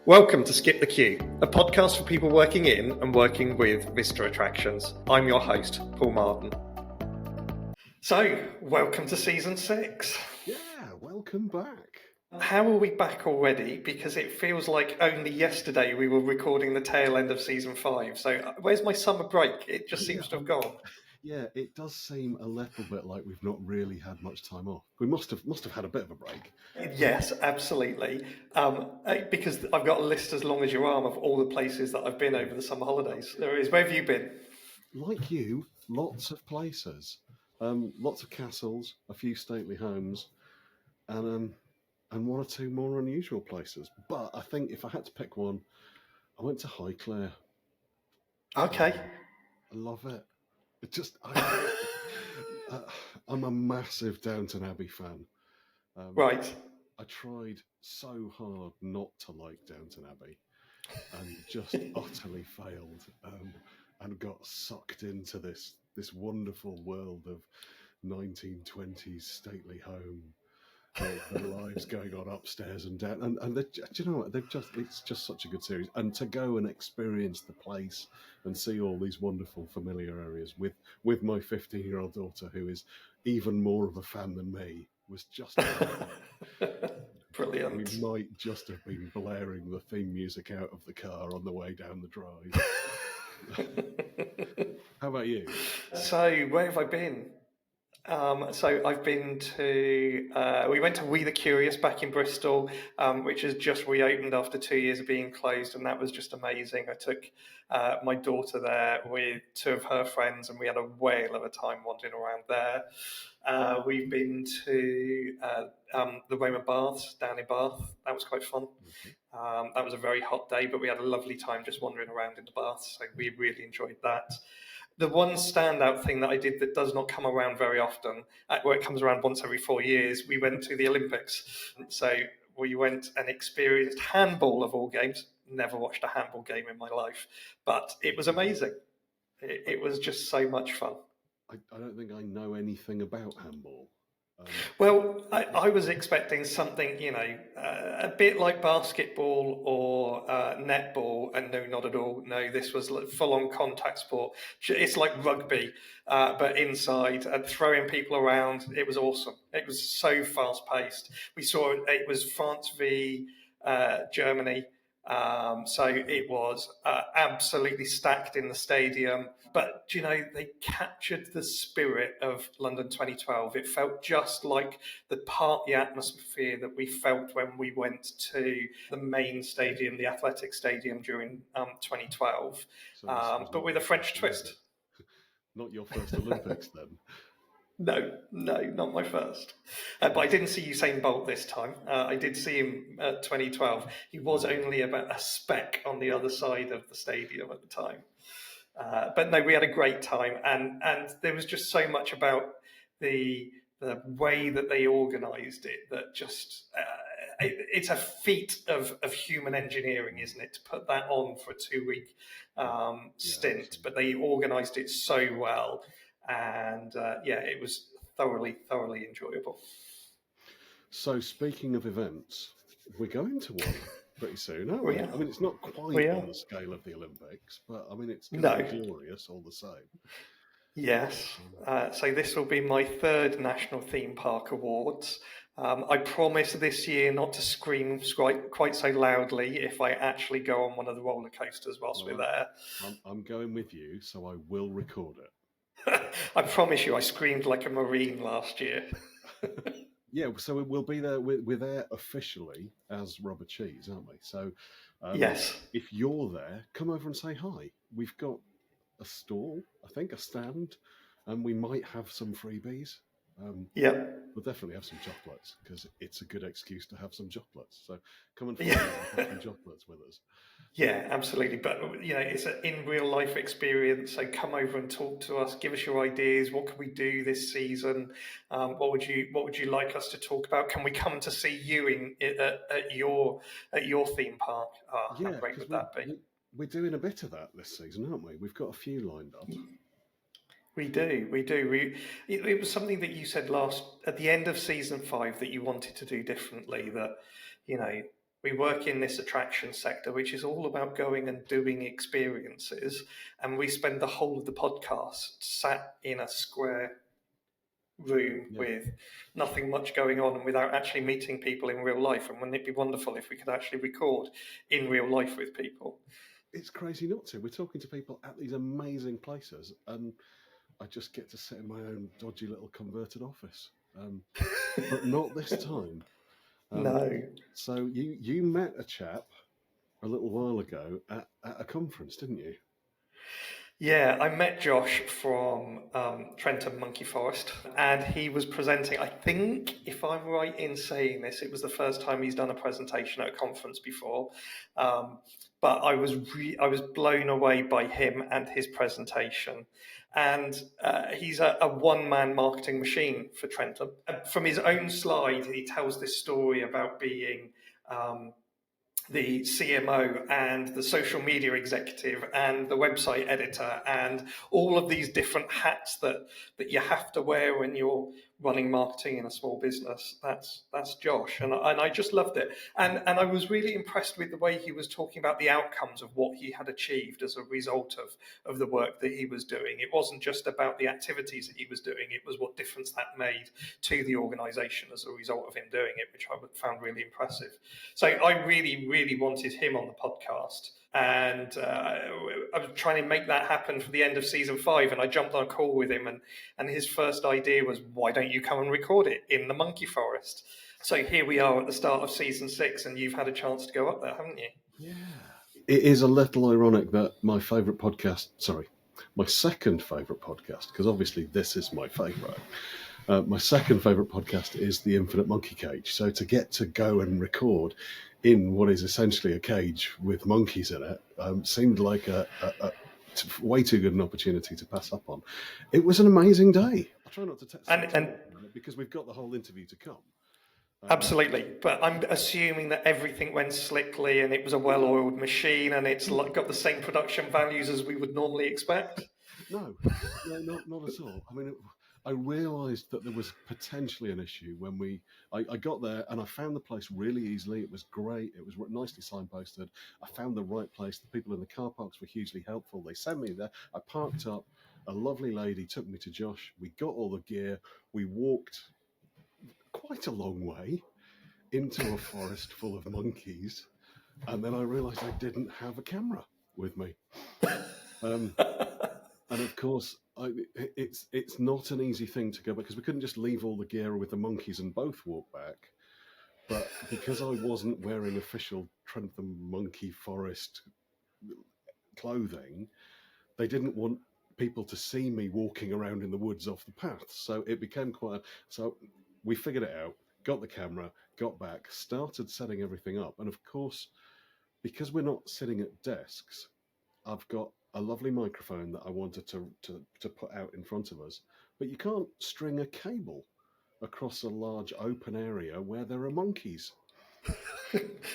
Welcome to Skip the Queue, a podcast for people working in and working with visitor attractions. I'm your host, Paul Martin. So, welcome to Season 6. Yeah, welcome back. How are we back already? Because it feels like only yesterday we were recording the tail end of Season 5. So, where's my summer break? It just seems to have gone. Yeah, it does seem a little bit like we've not really had much time off. We must have had a bit of a break. Yes, absolutely. Because I've got a list as long as your arm of all the places that I've been over the summer holidays. There is. Where have you been? Like you, lots of places, lots of castles, a few stately homes, and one or two more unusual places. But I think if I had to pick one, I went to Highclere. Okay. I love it. I'm a massive Downton Abbey fan. Right. I tried so hard not to like Downton Abbey and just utterly failed and got sucked into this wonderful world of 1920s stately home, their lives going on upstairs and down. And do you know what? It's just such a good series. And to go and experience the place and see all these wonderful familiar areas with my 15-year-old daughter, who is even more of a fan than me, was just brilliant. We might just have been blaring the theme music out of the car on the way down the drive. How about you? So where have I been? So I've been to, we went to We the Curious back in Bristol, which has just reopened after 2 years of being closed, and that was just amazing. I took my daughter there with two of her friends, and we had a whale of a time wandering around there. We've been to the Roman Baths down in Bath. That was quite fun. That was a very hot day, but we had a lovely time just wandering around in the baths, so we really enjoyed that. The one standout thing that I did that does not come around very often, where it comes around once every 4 years, we went to the Olympics. So we went and experienced handball of all games. Never watched a handball game in my life, but it was amazing. It was just so much fun. I don't think I know anything about handball. Well, I was expecting something, a bit like basketball or netball, and no, not at all. No, this was full-on contact sport. It's like rugby, but inside and throwing people around. It was awesome. It was so fast-paced. We saw it was France v Germany. So it was absolutely stacked in the stadium. But, they captured the spirit of London 2012. It felt just like the party atmosphere that we felt when we went to the main stadium, the athletic stadium during 2012, but with a French twist. Not your first Olympics then? No, not my first. But I didn't see Usain Bolt this time. I did see him at 2012. He was only about a speck on the other side of the stadium at the time. But no, we had a great time, and there was just so much about the way that they organised it that just it's a feat of human engineering, isn't it, to put that on for a 2-week stint? But they organised it so well, and it was thoroughly enjoyable. So speaking of events, we're going to one pretty soon, aren't we? I mean, it's not quite on the scale of the Olympics, but I mean, it's going to be glorious all the same. Yes. So this will be my third National Theme Park Awards. I promise this year not to scream quite so loudly if I actually go on one of the roller coasters whilst we're there. I'm going with you, so I will record it. I promise you, I screamed like a Marine last year. Yeah, so we'll be there. We're there officially as Rubber Cheese, aren't we? So, yes. If you're there, come over and say hi. We've got a stall, I think, a stand, and we might have some freebies. We'll definitely have some chocolates because it's a good excuse to have some chocolates. So come and have some chocolates with us. Yeah, absolutely. But it's an in real life experience. So come over and talk to us. Give us your ideas. What can we do this season? What would you like us to talk about? Can we come to see you at your theme park? How great would that be? We're doing a bit of that this season, aren't we? We've got a few lined up. We do. It was something that you said at the end of season 5 that you wanted to do differently. That we work in this attraction sector, which is all about going and doing experiences, and we spend the whole of the podcast sat in a square room Yeah. with nothing much going on and without actually meeting people in real life. And wouldn't it be wonderful if we could actually record in real life with people? It's crazy not to. We're talking to people at these amazing places, and I just get to sit in my own dodgy little converted office. But not this time. No. So you met a chap a little while ago at a conference, didn't you? Yeah, I met Josh from Trentham Monkey Forest, and he was presenting. I think, if I'm right in saying this, it was the first time he's done a presentation at a conference before. But I was blown away by him and his presentation. And he's a one-man marketing machine for Trentham. From his own slide, he tells this story about being the CMO and the social media executive and the website editor and all of these different hats that you have to wear when you're running marketing in a small business. That's Josh, and I just loved it. And I was really impressed with the way he was talking about the outcomes of what he had achieved as a result of the work that he was doing. It wasn't just about the activities that he was doing, it was what difference that made to the organization as a result of him doing it, which I found really impressive. So I really wanted him on the podcast, and I was trying to make that happen for the end of season 5, and I jumped on a call with him, and his first idea was, why don't you come and record it in the Monkey Forest? So here we are at the start of season 6, and you've had a chance to go up there, haven't you? Yeah. It is a little ironic that my second favourite podcast, because obviously this is my favourite, my second favourite podcast is The Infinite Monkey Cage. So to get to go and record in what is essentially a cage with monkeys in it seemed like a way too good an opportunity to pass up on. It was an amazing day. I'll try not to text because we've got the whole interview to come. Absolutely, but I'm assuming that everything went slickly and it was a well-oiled machine and it's got the same production values as we would normally expect. No, not at all. I mean, I realised that there was potentially an issue when I got there and I found the place really easily. It was great. It was nicely signposted. I found the right place. The people in the car parks were hugely helpful. They sent me there. I parked up. A lovely lady took me to Josh. We got all the gear. We walked quite a long way into a forest full of monkeys. And then I realised I didn't have a camera with me. And of course, it's not an easy thing to go, because we couldn't just leave all the gear with the monkeys and both walk back. But because I wasn't wearing official Trentham Monkey Forest clothing, they didn't want people to see me walking around in the woods off the path. So it became so we figured it out, got the camera, got back, started setting everything up. And of course, because we're not sitting at desks, I've got a lovely microphone that I wanted to put out in front of us, but you can't string a cable across a large open area where there are monkeys.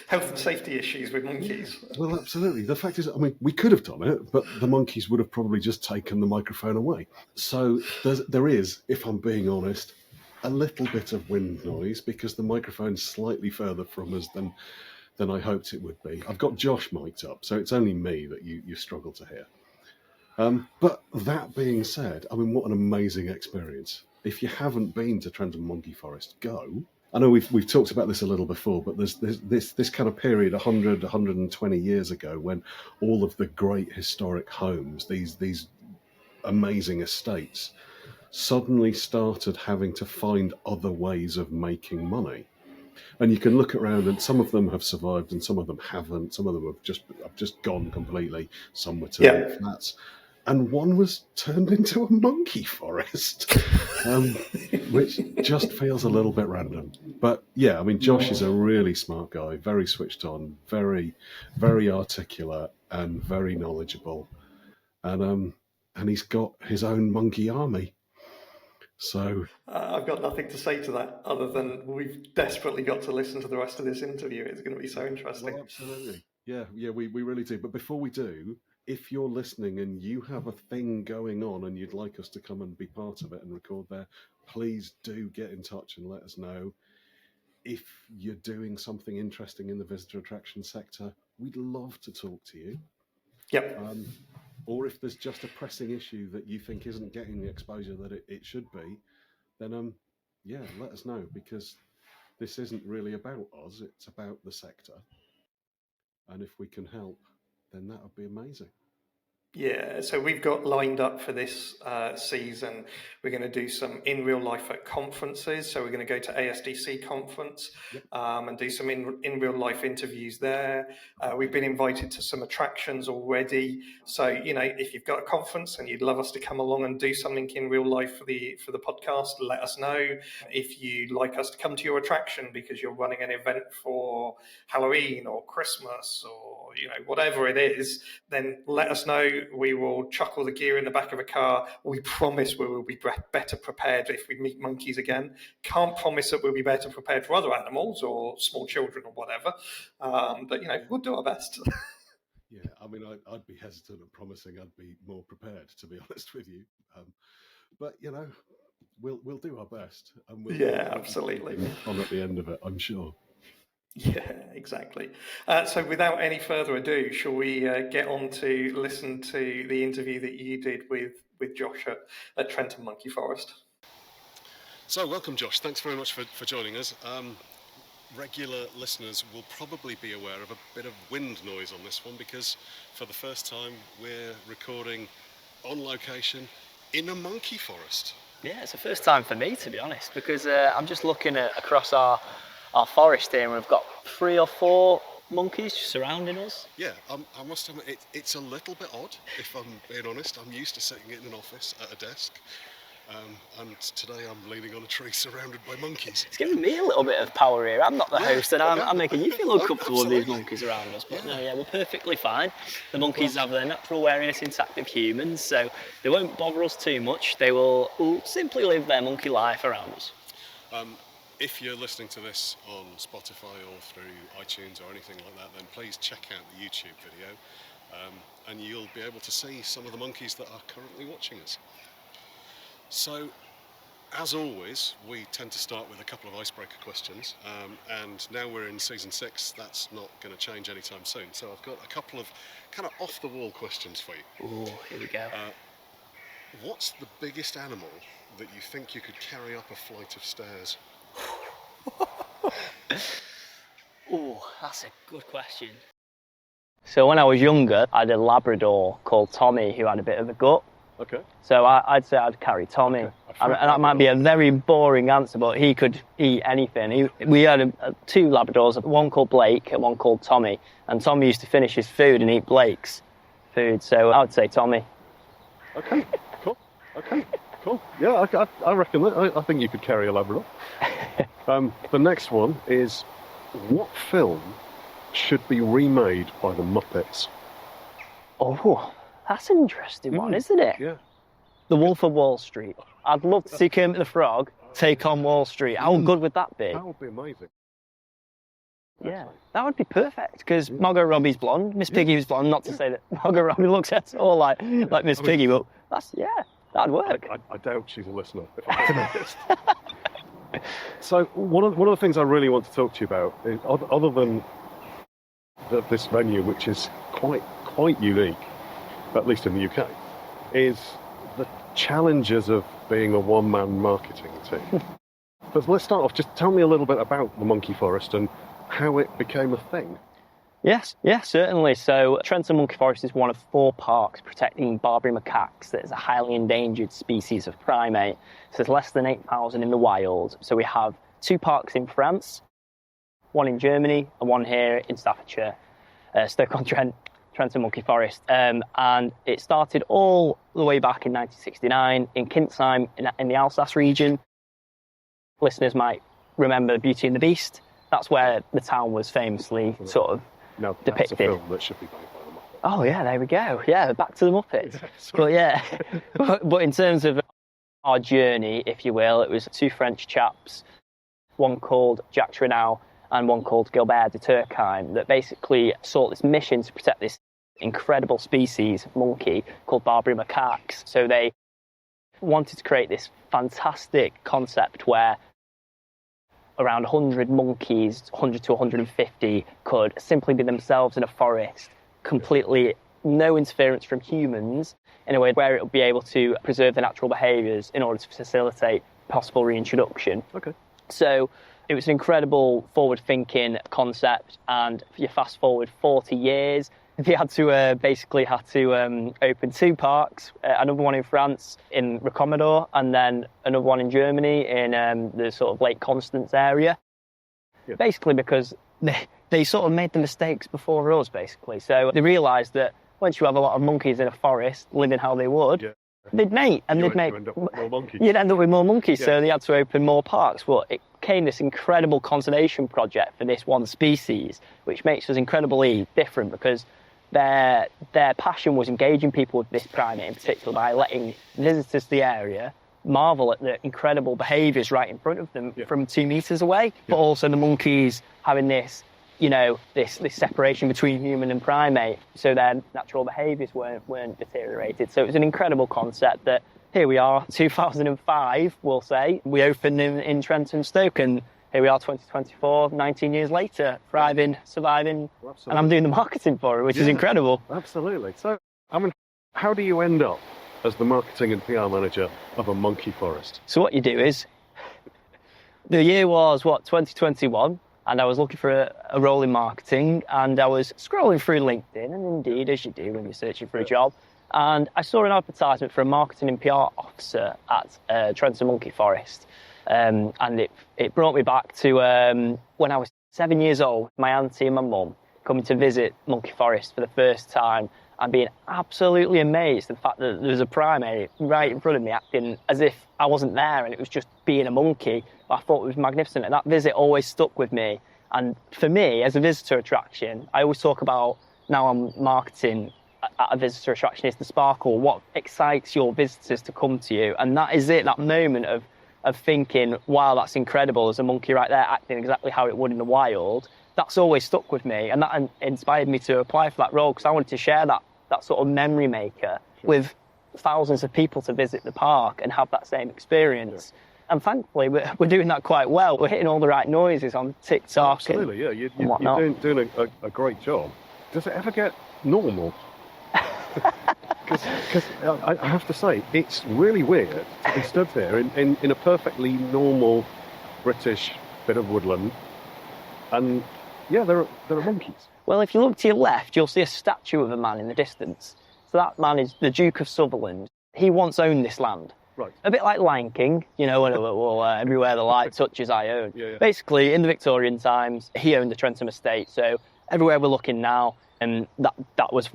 Health and safety issues with monkeys. Well, absolutely. The fact is, I mean, we could have done it, but the monkeys would have probably just taken the microphone away. So there is, if I'm being honest, a little bit of wind noise because the microphone's slightly further from us than I hoped it would be. I've got Josh mic'd up, so it's only me that you struggle to hear. But that being said, I mean, what an amazing experience. If you haven't been to Trentham Monkey Forest, go. I know we've talked about this a little before, but there's this kind of period 120 years ago when all of the great historic homes, these amazing estates, suddenly started having to find other ways of making money. And you can look around, and some of them have survived, and some of them haven't. Some of them have just gone completely. Some were turned into flats, and one was turned into a monkey forest, which just feels a little bit random. But yeah, I mean, Josh is a really smart guy, very switched on, very, very articulate, and very knowledgeable, and he's got his own monkey army. So I've got nothing to say to that other than we've desperately got to listen to the rest of this interview. It's going to be so interesting. Well, absolutely. Yeah, we really do. But before we do, if you're listening and you have a thing going on and you'd like us to come and be part of it and record there, please do get in touch and let us know. if you're doing something interesting in the visitor attraction sector, we'd love to talk to you. Yep. Or if there's just a pressing issue that you think isn't getting the exposure that it should be, then let us know, because this isn't really about us, it's about the sector. And if we can help, then that would be amazing. Yeah, so we've got lined up for this season. We're going to do some in real life at conferences. So we're going to go to ASDC conference and do some in real life interviews there. We've been invited to some attractions already. So, if you've got a conference and you'd love us to come along and do something in real life for the podcast, let us know. If you'd like us to come to your attraction because you're running an event for Halloween or Christmas or whatever it is, then let us know. We will chuck all the gear in the back of a car. We promise we will be better prepared if we meet monkeys again. Can't promise that we'll be better prepared for other animals or small children or whatever. But we'll do our best. Yeah, I mean, I'd be hesitant at promising I'd be more prepared, to be honest with you. But we'll do our best, and we'll absolutely on at the end of it, I'm sure. Yeah, exactly. So without any further ado, shall we get on to listen to the interview that you did with Josh at Trentham Monkey Forest? So welcome, Josh. Thanks very much for joining us. Regular listeners will probably be aware of a bit of wind noise on this one, because for the first time we're recording on location in a monkey forest. Yeah, it's the first time for me, to be honest, because I'm just looking across our forest here, and we've got 3 or 4 monkeys surrounding us. Yeah, I must admit, it's a little bit odd, if I'm being honest. I'm used to sitting in an office at a desk, and today I'm leaning on a tree surrounded by monkeys. It's giving me a little bit of power here. I'm not the host, and I'm making you feel uncomfortable with these monkeys around us. But no, we're perfectly fine. The monkeys have their natural wariness intact of humans, so they won't bother us too much. They will simply live their monkey life around us. If you're listening to this on Spotify or through iTunes or anything like that, then please check out the YouTube video, and you'll be able to see some of the monkeys that are currently watching us. So, as always, we tend to start with a couple of icebreaker questions, and now we're in season 6, that's not going to change anytime soon. So I've got a couple of kind of off-the-wall questions for you. Ooh, here we go. What's the biggest animal that you think you could carry up a flight of stairs? Oh, that's a good question. So when I was younger, I had a Labrador called Tommy who had a bit of a gut. Okay. So I'd say I'd carry Tommy. Okay. And that might be a very boring answer, but he could eat anything. We had 2 Labradors, one called Blake and one called Tommy. And Tommy used to finish his food and eat Blake's food. So I would say Tommy. Okay, cool. Okay, cool. Yeah, I reckon that. I think you could carry a Labrador. The next one is, what film should be remade by the Muppets? Oh, that's an interesting one, isn't it? Yeah. The Wolf of Wall Street. I'd love to see Kermit the Frog take on Wall Street. How good would that be? That would be amazing. Yeah, that would be perfect, because Margot Robbie's blonde, Miss Piggy was blonde, not to say that Margot Robbie looks at all like Miss Piggy, but that'd work. I doubt she's a listener, if I'm honest. So one of the things I really want to talk to you about, is, other than this venue, which is quite unique, at least in the UK, is the challenges of being a one-man marketing team. But let's start off, just tell me a little bit about the Monkey Forest and how it became a thing. Yes, certainly. So Trentham Monkey Forest is one of 4 parks protecting Barbary macaques. That is a highly endangered species of primate. So there's less than 8,000 in the wild. So we have 2 parks in France, one in Germany and one here in Staffordshire, Stoke-on-Trent, Trentham Monkey Forest. And it started all the way back in 1969 in Kintzheim in the Alsace region. Listeners might remember Beauty and the Beast. That's where the town was famously sort of depicted. That's a film that should be made by the Muppets. Oh yeah, there we go. Yeah, back to the Muppets. But in terms of our journey, if you will, it was 2 French chaps, one called Jacques Trenau and one called Gilbert de Turckheim, that basically sought this mission to protect this incredible species, monkey, called Barbary macaques. So they wanted to create this fantastic concept where around 100 monkeys, 100 to 150, could simply be themselves in a forest, completely no interference from humans, in a way where it would be able to preserve the natural behaviours in order to facilitate possible reintroduction. Okay. So it was an incredible forward-thinking concept, and if you fast forward 40 years, they had to open 2 parks, another one in France in Rocamadour, and then another one in Germany in the sort of Lake Constance area. Yeah. Basically because they sort of made the mistakes before us, basically. So they realised that once you have a lot of monkeys in a forest living how they would, they'd mate, and You'd end up with more monkeys. You'd end up with more monkeys, Yeah. so they had to open more parks. But it became this incredible conservation project for this one species, which makes us incredibly different, because their passion was engaging people with this primate in particular by letting visitors to the area marvel at the incredible behaviours right in front of them from 2 metres away, but also the monkeys having this, this separation between human and primate, so their natural behaviours weren't deteriorated. So it was an incredible concept that, here we are, 2005, we'll say, we opened in Trentham Stoke, and here we are 2024, 19 years later, thriving, surviving, and I'm doing the marketing for it, which is incredible. Absolutely. So, how do you end up as the marketing and PR manager of a monkey forest? So what you do is, the year was, 2021, and I was looking for a role in marketing, and I was scrolling through LinkedIn, and indeed, as you do when you're searching for a job, and I saw an advertisement for a marketing and PR officer at Trentham Monkey Forest. And it brought me back to when I was 7 years old, my auntie and my mum coming to visit Monkey Forest for the first time, and being absolutely amazed at the fact that there was a primate right in front of me acting as if I wasn't there and it was just being a monkey. I thought it was magnificent, and that visit always stuck with me. And for me, as a visitor attraction, I always talk about, now I'm marketing at a visitor attraction, is the sparkle, what excites your visitors to come to you. And that is it, that moment of thinking, wow, that's incredible, there's a monkey right there acting exactly how it would in the wild. That's always stuck with me, and that inspired me to apply for that role, because I wanted to share that sort of memory maker with thousands of people to visit the park and have that same experience. And thankfully, we're doing that quite well. We're hitting all the right noises on TikTok. Absolutely, you're doing a great job. Does it ever get normal? Because I have to say, it's really weird to be stood there in a perfectly normal British bit of woodland, and there are monkeys. Well, if you look to your left, you'll see a statue of a man in the distance. So that man is the Duke of Sutherland. He once owned this land. Right. A bit like Lion King, everywhere the light touches, I own. Basically, in the Victorian times, he owned the Trentham estate. So everywhere we're looking now, and that was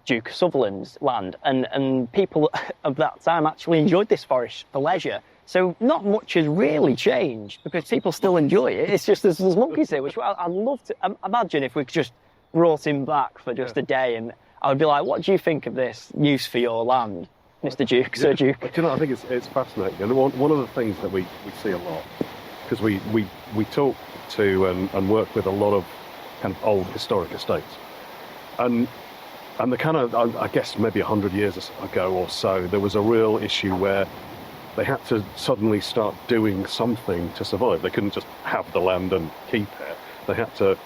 Duke of Sutherland's land. And people of that time actually enjoyed this forest for leisure. So not much has really changed, because people still enjoy it. It's just there's monkeys here, which I'd love to imagine if we just brought him back for just a day, and I would be like, what do you think of this use for your land, Mr. Duke, Sir Duke? Do you know, I think it's fascinating. And one of the things that we see a lot, because we talk to and work with a lot of kind of old historic estates. And the kind of, I guess maybe 100 years ago or so, there was a real issue where they had to suddenly start doing something to survive. They couldn't just have the land and keep it. They had to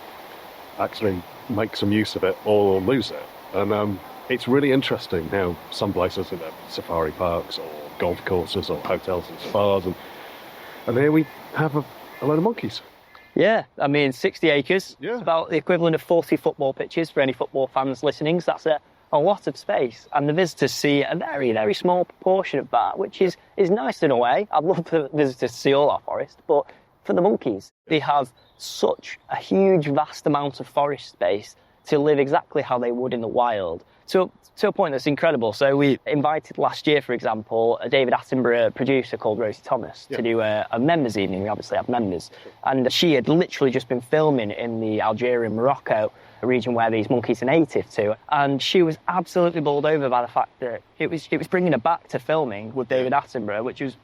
actually make some use of it or lose it. And it's really interesting how some places, safari parks or golf courses or hotels and spas, and here we have a load of monkeys. Yeah, I mean, 60 acres. Yeah. It's about the equivalent of 40 football pitches for any football fans listening. So that's a lot of space. And the visitors see a very, very small proportion of that, which is nice in a way. I'd love for visitors to see all our forest. But for the monkeys, they have such a huge, vast amount of forest space to live exactly how they would in the wild. To a point that's incredible. So we invited last year, for example, a David Attenborough producer called Rosie Thomas to do a members evening. We obviously have members. And she had literally just been filming in the Algeria and Morocco, a region where these monkeys are native to. And she was absolutely bowled over by the fact that it was bringing her back to filming with David Attenborough, which was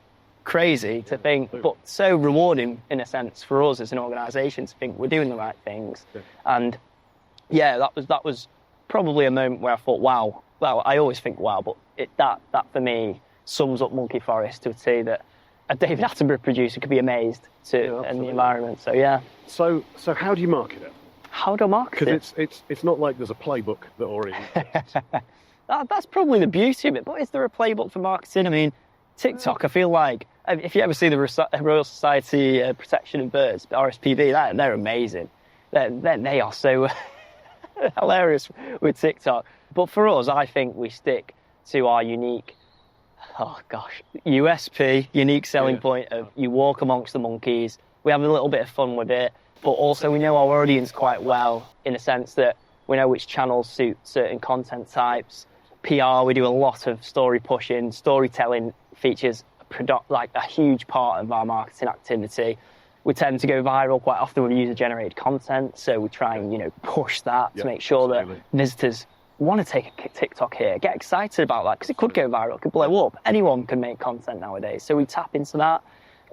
crazy to think, but so rewarding in a sense for us as an organisation to think we're doing the right things. And that was probably a moment where I thought, wow. Well, I always think wow, but that for me sums up Monkey Forest to a T, that a David Attenborough producer could be amazed in the environment. So yeah. So how do you market it? How do I market it? Because it's not like there's a playbook that already exists. That's probably the beauty of it. But is there a playbook for marketing? I mean, TikTok, I feel like, if you ever see the Royal Society Protection of Birds, RSPB, they're amazing. They are so hilarious with TikTok. But for us, I think we stick to our unique, USP, unique selling point of you walk amongst the monkeys. We have a little bit of fun with it, but also we know our audience quite well in a sense that we know which channels suit certain content types. PR, we do a lot of story pushing, storytelling features like a huge part of our marketing activity. We tend to go viral quite often with user-generated content, so we try and push that to make sure that visitors want to take a TikTok here, get excited about that, because it could go viral, it could blow up. Anyone can make content nowadays, so we tap into that.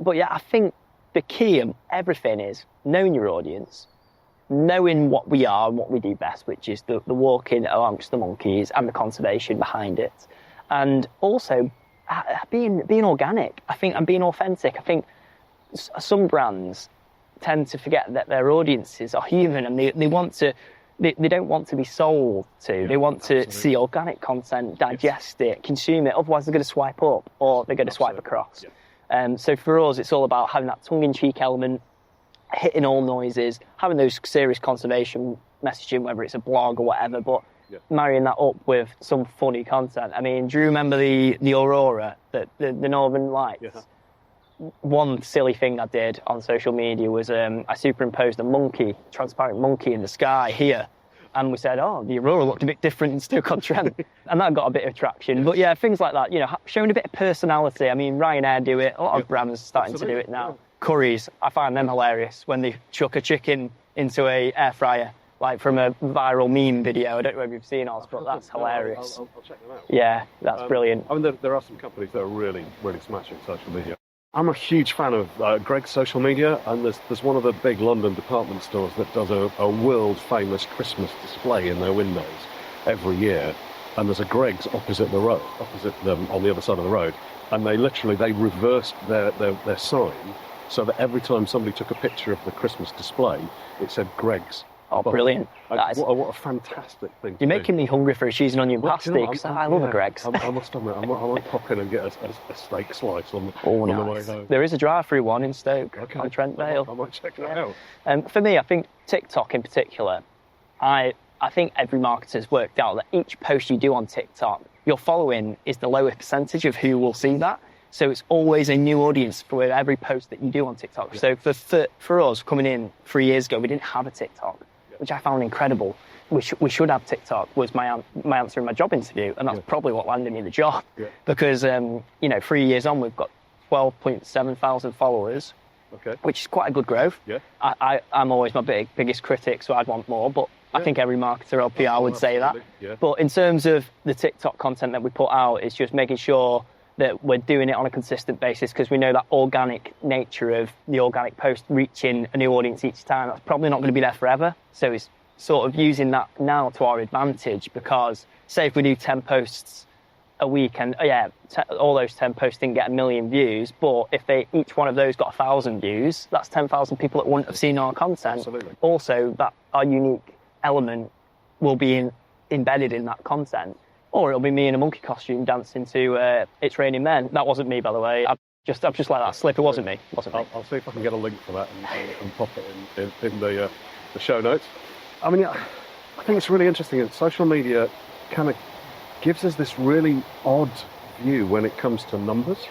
But yeah, I think the key of everything is knowing your audience, knowing what we are and what we do best, which is the walking amongst the monkeys and the conservation behind it. And also being organic, I think, and being authentic. I think some brands tend to forget that their audiences are human and they don't want to be sold to. They want to see organic content, digest it, consume it. Otherwise, they're going to swipe up or they're going to swipe across. So for us, it's all about having that tongue-in-cheek element, hitting all noises, having those serious conservation messaging, whether it's a blog or whatever, but marrying that up with some funny content. I mean, do you remember the aurora, the Northern Lights? Yeah. One silly thing I did on social media was I superimposed a transparent monkey in the sky here. And we said, the aurora looked a bit different in Stoke-on-Trent. And that got a bit of traction. But yeah, things like that, showing a bit of personality. I mean, Ryanair do it. A lot of brands are starting to do it now. Curries, I find them hilarious when they chuck a chicken into a air fryer, like from a viral meme video. I don't know if you've seen ours, but that's hilarious. I'll check them out. Yeah, that's brilliant. I mean, there are some companies that are really, really smashing social media. I'm a huge fan of Greg's social media, and there's one of the big London department stores that does a world-famous Christmas display in their windows every year, and there's a Greg's opposite them on the other side of the road, and they reversed their sign so that every time somebody took a picture of the Christmas display, it said Greg's. Oh, brilliant. What a fantastic thing. You're making me hungry for a cheese and onion pasty, because I love a Greg's. I must admit, I might pop in and get a steak slice on the way home. There is a drive-through one in Stoke on Trent Vale. I might check that out. For me, I think TikTok in particular, I think every marketer's worked out that each post you do on TikTok, your following is the lowest percentage of who will see that. So it's always a new audience for every post that you do on TikTok. So for us, coming in 3 years ago, we didn't have a TikTok, which I found incredible. We should have TikTok was my answer in my job interview, and that's probably what landed me the job. Because 3 years on, we've got 12.7 thousand followers, which is quite a good growth. I'm always my biggest critic, so I'd want more, but I think every marketer or PR would say that. But in terms of the TikTok content that we put out, it's just making sure that we're doing it on a consistent basis, because we know that organic nature of the organic post reaching a new audience each time, that's probably not going to be there forever. So it's sort of using that now to our advantage, because say if we do 10 posts a week and all those 10 posts didn't get 1 million views, but if each one of those got 1,000 views, that's 10,000 people that wouldn't have seen our content. Absolutely. Also, that our unique element will be embedded in that content. Or it'll be me in a monkey costume dancing to It's Raining Men. That wasn't me, by the way. I've just let that slip. It wasn't me. I'll see if I can get a link for that and pop it in the show notes. I mean, I think it's really interesting. And social media kind of gives us this really odd view when it comes to numbers.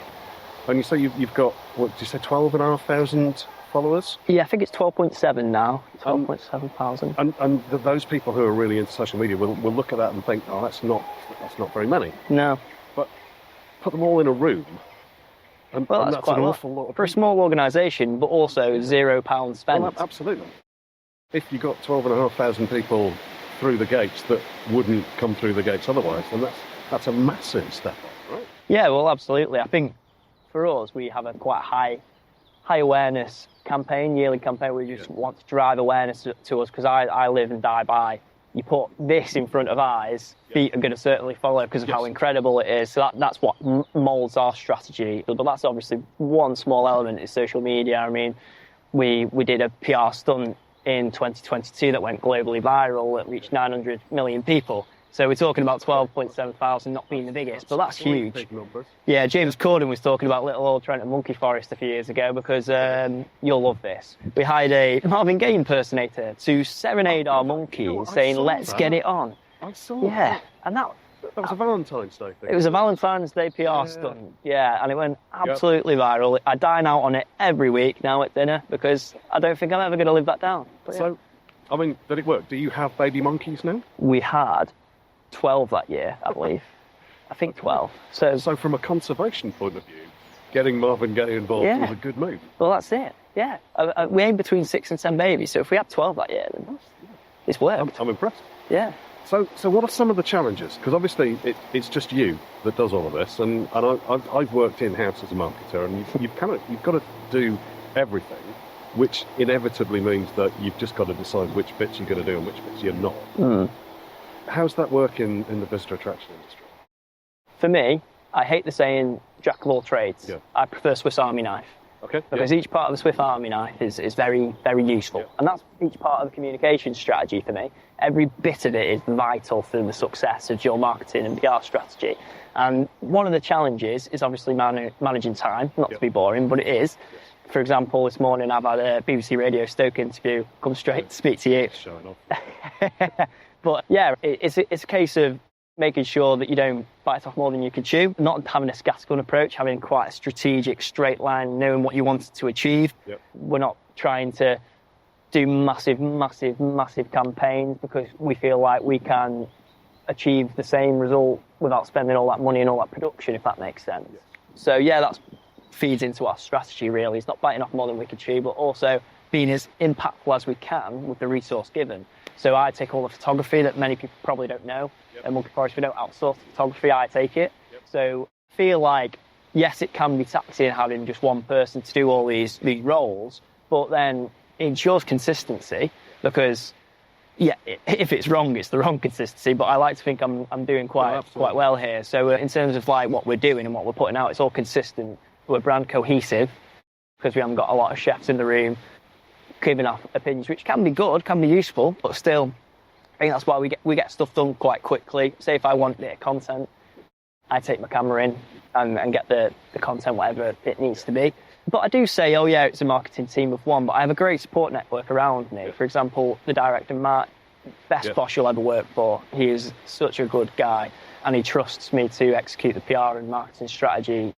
And you say you've got, what did you say, 12,500 followers? Yeah, I think it's 12.7 now, 12.7 thousand. And those people who are really into social media will look at that and think, that's not very many. No. But put them all in a room, and that's quite an awful lot. For a small organisation, but also £0 spent. Well, absolutely. If you got 12,500 people through the gates that wouldn't come through the gates otherwise, then that's a massive step up, right? Yeah, well, absolutely. I think for us, we have a quite high awareness campaign, yearly campaign. We just want to drive awareness to us, because I live and die by you put this in front of eyes, feet are going to certainly follow because of how incredible it is. So that's what moulds our strategy. But that's obviously one small element is social media. I mean, we did a PR stunt in 2022 that went globally viral that reached 900 million people. So we're talking about 12.7 thousand not being the biggest, but that's huge. Big numbers. Yeah, James Corden was talking about little old Trentham Monkey Forest a few years ago because you'll love this. We hired a Marvin Gaye impersonator to serenade our monkeys, saying, "Let's get it on." I saw Yeah, that. and that was a Valentine's Day thing. It was a Valentine's Day PR stunt. Yeah, and it went absolutely viral. I dine out on it every week now at dinner because I don't think I'm ever going to live that down. But so, I mean, did it work? Do you have baby monkeys now? We had 12 that year, I believe. I think 12. So from a conservation point of view, getting Marvin Gaye involved was a good move. Well, that's it. Yeah. We aim between 6 and 10 babies, so if we have 12 that year, then it's worked. I'm impressed. Yeah. So what are some of the challenges? Because obviously it's just you that does all of this, and I've worked in-house as a marketer, and you've got to do everything, which inevitably means that you've just got to decide which bits you're going to do and which bits you're not. Mm. How's that work in the visitor attraction industry? For me, I hate the saying jack of all trades. Yeah. I prefer Swiss Army knife. Okay. Because each part of the Swiss Army knife is very, very useful. And that's each part of the communication strategy for me. Every bit of it is vital for the success of your marketing and PR strategy. And one of the challenges is obviously managing time, not to be boring, but it is. For example, this morning I've had a BBC Radio Stoke interview, come straight to speak to you. Showing off. But yeah, it's a case of making sure that you don't bite off more than you can chew, not having a scattergun approach, having quite a strategic, straight line, knowing what you wanted to achieve. Yep. We're not trying to do massive campaigns because we feel like we can achieve the same result without spending all that money and all that production, if that makes sense. Yes. So yeah, that feeds into our strategy really. It's not biting off more than we can chew, but also being as impactful as we can with the resource given. So I take all the photography that many people probably don't know. At Monkey Forest, we don't outsource photography, I take it. So I feel like, yes, it can be taxing having just one person to do all these roles, but then it ensures consistency because, yeah, if it's wrong, it's the wrong consistency, but I like to think I'm doing quite well here. So in terms of like what we're doing and what we're putting out, it's all consistent. We're brand cohesive because we haven't got a lot of chefs in the room giving off opinions, which can be good, can be useful, but still, I think that's why we get stuff done quite quickly. Say if I want a bit of content, I take my camera in and get the content whatever it needs to be. But I do say, oh yeah, it's a marketing team of one, but I have a great support network around me. For example, the director, Mark, best boss you'll ever work for. He is such a good guy, and he trusts me to execute the PR and marketing strategy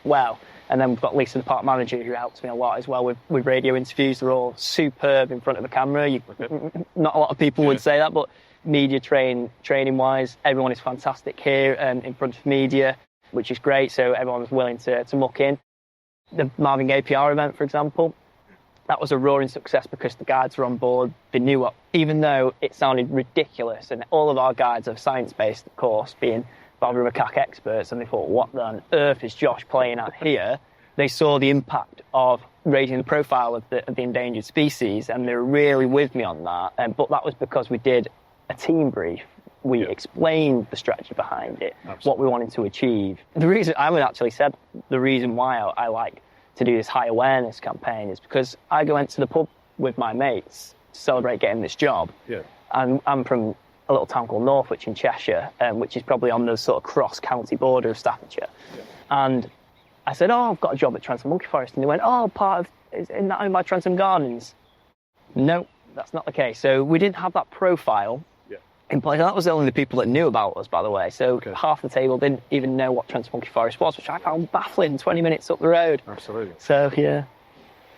well. And then we've got Lisa, the park manager, who helps me a lot as well with radio interviews. They're all superb in front of a camera. Not a lot of people would say that, but media training-wise, everyone is fantastic here in front of media, which is great. So everyone's willing to muck in. The Marvin Gaye PR event, for example, that was a roaring success because the guides were on board. They knew what, even though it sounded ridiculous, and all of our guides are science-based, of course, being Barbary macaque experts, and they thought, what on earth is Josh playing at here? They saw the impact of raising the profile of the endangered species, and they were really with me on that. But that was because we did a team brief. We explained the strategy behind it, what we wanted to achieve. The reason I would actually said the reason why I like to do this high awareness campaign is because I went to the pub with my mates to celebrate getting this job. Yeah. And I'm from a little town called Northwich in Cheshire, which is probably on the sort of cross-county border of Staffordshire. Yeah. And I said, oh, I've got a job at Trentham Monkey Forest. And they went, oh, isn't that owned by Trentham Gardens? No, that's not the case. So we didn't have that profile in place. That was only the people that knew about us, by the way. So half the table didn't even know what Trentham Monkey Forest was, which I found baffling 20 minutes up the road. Absolutely. So, yeah.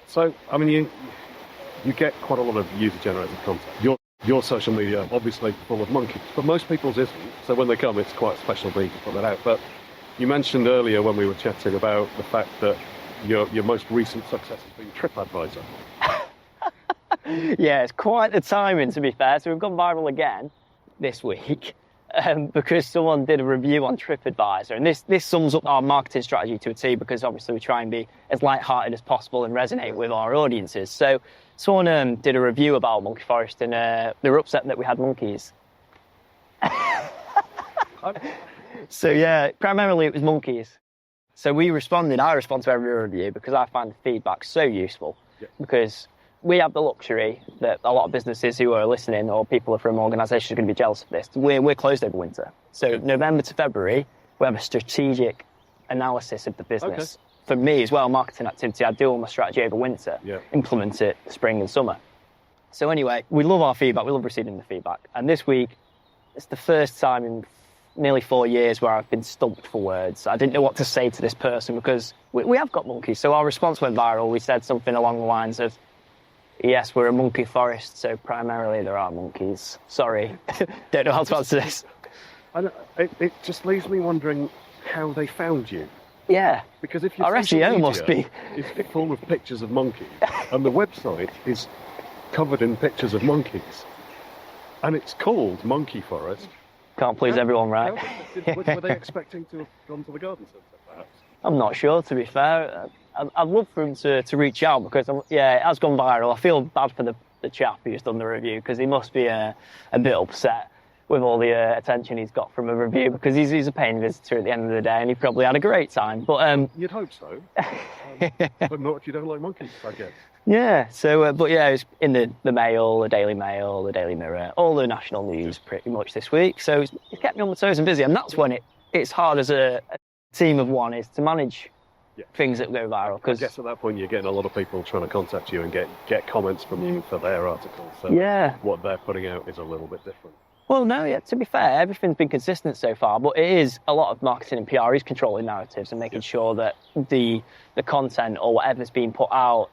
So, I mean, you get quite a lot of user-generated content. Your social media, obviously, full of monkeys, but most people's isn't. So when they come, it's quite a special breed to put that out. But you mentioned earlier when we were chatting about the fact that your most recent success has been TripAdvisor. Yeah, it's quite the timing, to be fair. So we've gone viral again this week. because someone did a review on TripAdvisor, and this sums up our marketing strategy to a T, because obviously we try and be as light-hearted as possible and resonate with our audiences. So someone did a review about Monkey Forest, and they were upset that we had monkeys. So yeah, primarily it was monkeys. So I respond to every review because I find the feedback so useful. Because we have the luxury that a lot of businesses who are listening, or people from organisations, are going to be jealous of this. We're closed over winter. So November to February, we have a strategic analysis of the business. For me as well, marketing activity, I do all my strategy over winter, implement it spring and summer. So anyway, we love our feedback. We love receiving the feedback. And this week, it's the first time in nearly 4 years where I've been stumped for words. I didn't know what to say to this person because we have got monkeys. So our response went viral. We said something along the lines of, yes, we're a monkey forest, so primarily there are monkeys. Sorry, don't know how to answer this. It just leaves me wondering how they found you. Yeah. Because if your our SEO must be it's full of pictures of monkeys, and the website is covered in pictures of monkeys, and it's called Monkey Forest. Can't please everyone, right? Were they expecting to have gone to the garden centre, perhaps? I'm not sure, to be fair. I'd love for him to reach out because, it has gone viral. I feel bad for the chap who's done the review because he must be a bit upset with all the attention he's got from a review because he's a paying visitor at the end of the day and he probably had a great time. But you'd hope so. But not if you don't like monkeys, I guess. Yeah, so, it was in the Mail, the Daily Mail, the Daily Mirror, all the national news pretty much this week. So it's kept me on my toes and busy, and that's when it's hard as a team of one is to manage things that go viral. I guess at that point you're getting a lot of people trying to contact you and get comments from you for their articles. So what they're putting out is a little bit different. Well, no, to be fair, everything's been consistent so far, but it is a lot of marketing and PR is controlling narratives and making sure that the content or whatever's being put out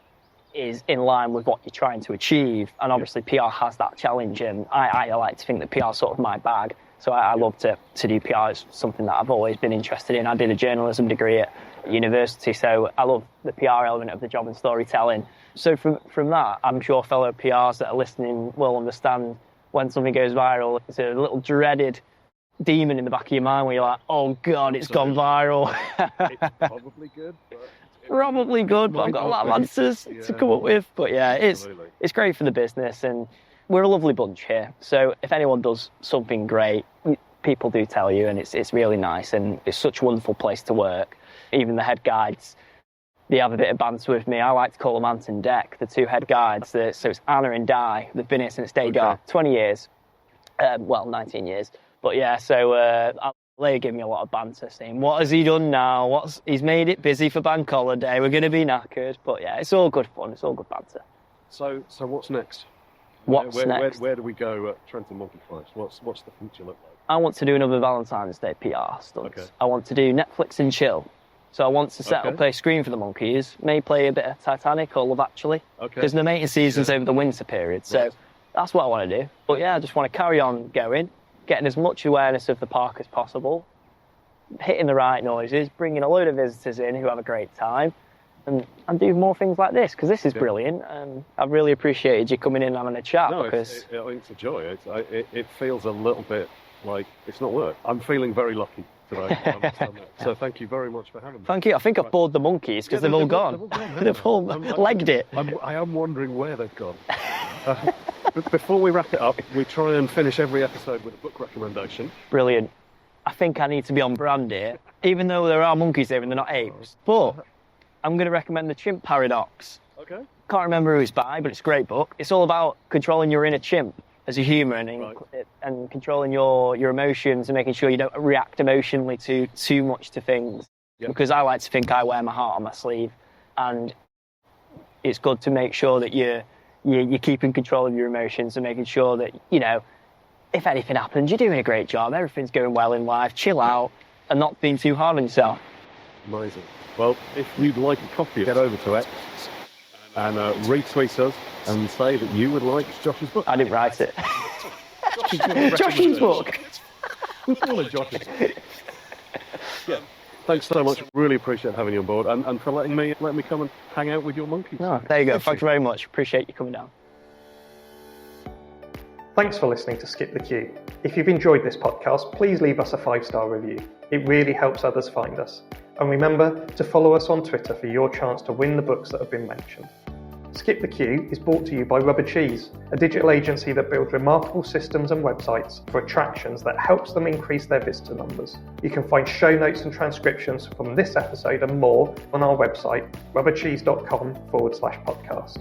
is in line with what you're trying to achieve. And obviously PR has that challenge, and I like to think that PR is sort of my bag. So I love to do PR. It's something that I've always been interested in. I did a journalism degree at university, so I love the PR element of the job and storytelling. So from that, I'm sure fellow PRs that are listening will understand when something goes viral, it's a little dreaded demon in the back of your mind where you're like, oh God, it's gone viral. It's probably good, but... Probably good, but I've got a lot of answers to come up with. But yeah, it's great for the business, and we're a lovely bunch here. So if anyone does something great, people do tell you, and it's really nice, and it's such a wonderful place to work. Even the head guides, they have a bit of banter with me. I like to call them Ant and Dec, the two head guides. So it's Anna and Di. They've been here since day dot, 20 years. 19 years. But yeah, so they give me a lot of banter saying, what has he done now? He's made it busy for bank holiday. We're going to be knackered. But yeah, it's all good fun. It's all good banter. So what's next? What's next? Where do we go at Trentham Monkey Forest? What's the future look like? I want to do another Valentine's Day PR stunt. Okay. I want to do Netflix and chill. So I want to set up a screen for the monkeys, maybe play a bit of Titanic or Love Actually. Because the mating season's over the winter period. So that's what I want to do. But yeah, I just want to carry on going, getting as much awareness of the park as possible, hitting the right noises, bringing a load of visitors in who have a great time, and do more things like this, because this is brilliant. I've really appreciated you coming in and having a chat. It's a joy. It feels a little bit like it's not work. I'm feeling very lucky today. So thank you very much for having me. Thank you. I think I've bored the monkeys because they've all gone. They've all legged it. I am wondering where they've gone. Before we wrap it up, we try and finish every episode with a book recommendation. Brilliant. I think I need to be on brand here, even though there are monkeys here and they're not apes. But I'm going to recommend The Chimp Paradox. Okay. Can't remember who it's by, but it's a great book. It's all about controlling your inner chimp as a human and controlling your emotions and making sure you don't react emotionally too much to things. Yep. Because I like to think I wear my heart on my sleeve, and it's good to make sure that you're keeping control of your emotions and making sure that, if anything happens, you're doing a great job, everything's going well in life, chill out and not being too hard on yourself. Amazing. Well, if you'd like a copy, get over to X and retweet us and say that you would like Josh's book. I didn't write it. Josh's book. We'll call it Josh's book. Yeah. Thanks so much. Really appreciate having you on board and for letting me come and hang out with your monkeys. Oh, there you go. Thank you very much. Appreciate you coming down. Thanks for listening to Skip the Queue. If you've enjoyed this podcast, please leave us a 5-star review. It really helps others find us. And remember to follow us on Twitter for your chance to win the books that have been mentioned. Skip the Queue is brought to you by Rubber Cheese, a digital agency that builds remarkable systems and websites for attractions that helps them increase their visitor numbers. You can find show notes and transcriptions from this episode and more on our website, rubbercheese.com/podcast.